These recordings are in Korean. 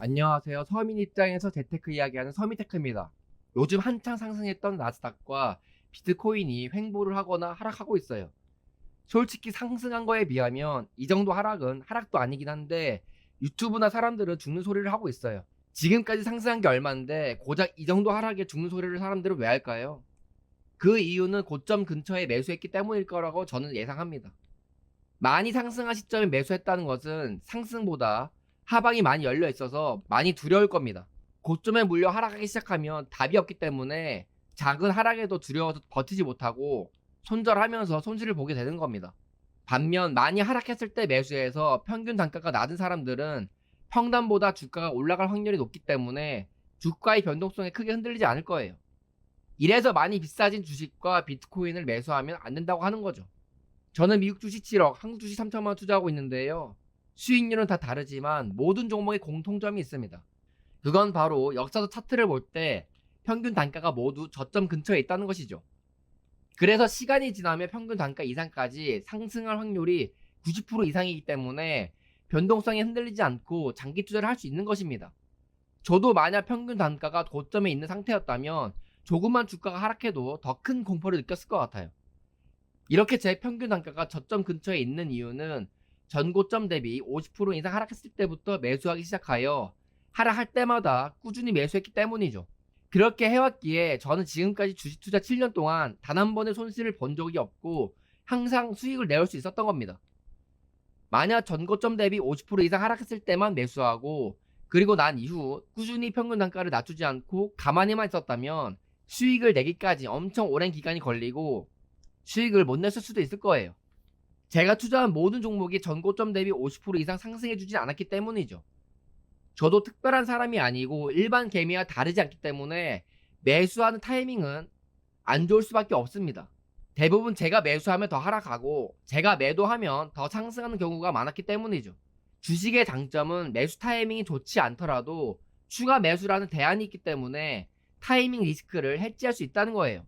안녕하세요. 서민 입장에서 재테크 이야기하는 서민테크입니다. 요즘 한창 상승했던 나스닥과 비트코인이 횡보를 하거나 하락하고 있어요. 솔직히 상승한 거에 비하면 이 정도 하락은 하락도 아니긴 한데 유튜브나 사람들은 죽는 소리를 하고 있어요. 지금까지 상승한 게 얼마인데 고작 이 정도 하락에 죽는 소리를 사람들은 왜 할까요? 그 이유는 고점 근처에 매수했기 때문일 거라고 저는 예상합니다. 많이 상승한 시점에 매수했다는 것은 상승보다 하방이 많이 열려 있어서 많이 두려울 겁니다. 고점에 물려 하락하기 시작하면 답이 없기 때문에 작은 하락에도 두려워서 버티지 못하고 손절하면서 손실을 보게 되는 겁니다. 반면 많이 하락했을 때 매수해서 평균 단가가 낮은 사람들은 평단보다 주가가 올라갈 확률이 높기 때문에 주가의 변동성에 크게 흔들리지 않을 거예요. 이래서 많이 비싸진 주식과 비트코인을 매수하면 안 된다고 하는 거죠. 저는 미국 주식 7억, 한국 주식 3천만 원 투자하고 있는데요. 수익률은 다 다르지만 모든 종목에 공통점이 있습니다. 그건 바로 역사적 차트를 볼 때 평균 단가가 모두 저점 근처에 있다는 것이죠. 그래서 시간이 지나면 평균 단가 이상까지 상승할 확률이 90% 이상이기 때문에 변동성이 흔들리지 않고 장기 투자를 할 수 있는 것입니다. 저도 만약 평균 단가가 고점에 있는 상태였다면 조금만 주가가 하락해도 더 큰 공포를 느꼈을 것 같아요. 이렇게 제 평균 단가가 저점 근처에 있는 이유는 전고점 대비 50% 이상 하락했을 때부터 매수하기 시작하여 하락할 때마다 꾸준히 매수했기 때문이죠. 그렇게 해왔기에 저는 지금까지 주식 투자 7년 동안 단 한 번의 손실을 본 적이 없고 항상 수익을 내올 수 있었던 겁니다. 만약 전고점 대비 50% 이상 하락했을 때만 매수하고 그리고 난 이후 꾸준히 평균 단가를 낮추지 않고 가만히만 있었다면 수익을 내기까지 엄청 오랜 기간이 걸리고 수익을 못 냈을 수도 있을 거예요. 제가 투자한 모든 종목이 전고점 대비 50% 이상 상승해주진 않았기 때문이죠. 저도 특별한 사람이 아니고 일반 개미와 다르지 않기 때문에 매수하는 타이밍은 안 좋을 수밖에 없습니다. 대부분 제가 매수하면 더 하락하고 제가 매도하면 더 상승하는 경우가 많았기 때문이죠. 주식의 장점은 매수 타이밍이 좋지 않더라도 추가 매수라는 대안이 있기 때문에 타이밍 리스크를 해지할 수 있다는 거예요.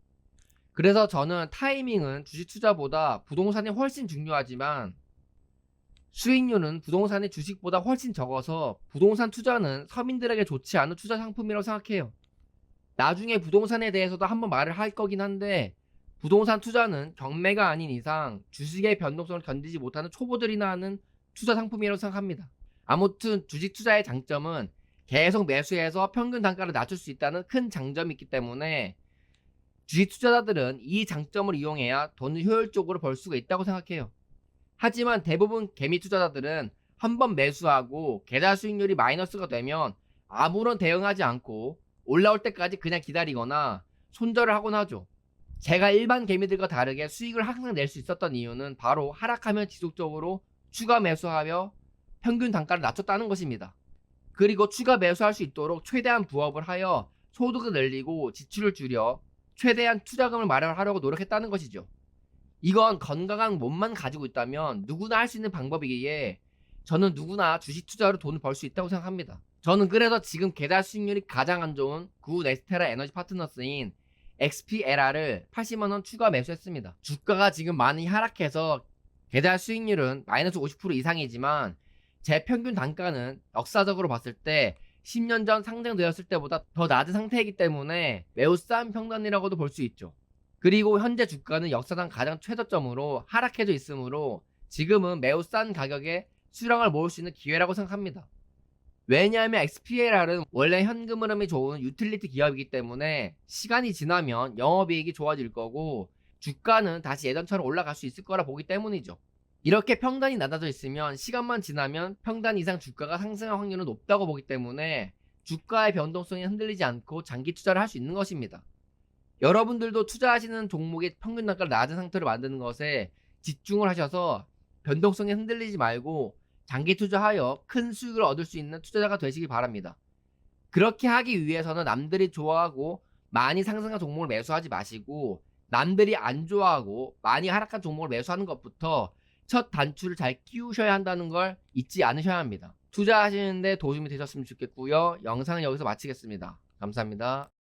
그래서 저는 타이밍은 주식 투자보다 부동산이 훨씬 중요하지만 수익률은 부동산의 주식보다 훨씬 적어서 부동산 투자는 서민들에게 좋지 않은 투자 상품이라고 생각해요. 나중에 부동산에 대해서도 한번 말을 할 거긴 한데 부동산 투자는 경매가 아닌 이상 주식의 변동성을 견디지 못하는 초보들이나 하는 투자 상품이라고 생각합니다. 아무튼 주식 투자의 장점은 계속 매수해서 평균 단가를 낮출 수 있다는 큰 장점이 있기 때문에 주식 투자자들은 이 장점을 이용해야 돈을 효율적으로 벌 수가 있다고 생각해요. 하지만 대부분 개미 투자자들은 한번 매수하고 계좌 수익률이 마이너스가 되면 아무런 대응하지 않고 올라올 때까지 그냥 기다리거나 손절을 하곤 하죠. 제가 일반 개미들과 다르게 수익을 항상 낼 수 있었던 이유는 바로 하락하면 지속적으로 추가 매수하며 평균 단가를 낮췄다는 것입니다. 그리고 추가 매수할 수 있도록 최대한 부업을 하여 소득을 늘리고 지출을 줄여 최대한 투자금을 마련하려고 노력했다는 것이죠. 이건 건강한 몸만 가지고 있다면 누구나 할 수 있는 방법이기에 저는 누구나 주식 투자로 돈을 벌 수 있다고 생각합니다. 저는 그래서 지금 계좌 수익률이 가장 안 좋은 구 엑스테라 에너지 파트너스인 XPLR을 80만원 추가 매수했습니다. 주가가 지금 많이 하락해서 계좌 수익률은 마이너스 50% 이상이지만 제 평균 단가는 역사적으로 봤을 때 10년 전 상장되었을 때보다 더 낮은 상태이기 때문에 매우 싼 평단이라고도 볼 수 있죠. 그리고 현재 주가는 역사상 가장 최저점으로 하락해져 있으므로 지금은 매우 싼 가격에 수량을 모을 수 있는 기회라고 생각합니다. 왜냐하면 XPLR은 원래 현금 흐름이 좋은 유틸리티 기업이기 때문에 시간이 지나면 영업이익이 좋아질 거고 주가는 다시 예전처럼 올라갈 수 있을 거라 보기 때문이죠. 이렇게 평단이 낮아져 있으면 시간만 지나면 평단 이상 주가가 상승할 확률은 높다고 보기 때문에 주가의 변동성이 흔들리지 않고 장기 투자를 할 수 있는 것입니다. 여러분들도 투자하시는 종목의 평균 단가를 낮은 상태로 만드는 것에 집중을 하셔서 변동성에 흔들리지 말고 장기 투자하여 큰 수익을 얻을 수 있는 투자자가 되시길 바랍니다. 그렇게 하기 위해서는 남들이 좋아하고 많이 상승한 종목을 매수하지 마시고 남들이 안 좋아하고 많이 하락한 종목을 매수하는 것부터 첫 단추를 잘 끼우셔야 한다는 걸 잊지 않으셔야 합니다. 투자하시는데 도움이 되셨으면 좋겠고요. 영상은 여기서 마치겠습니다. 감사합니다.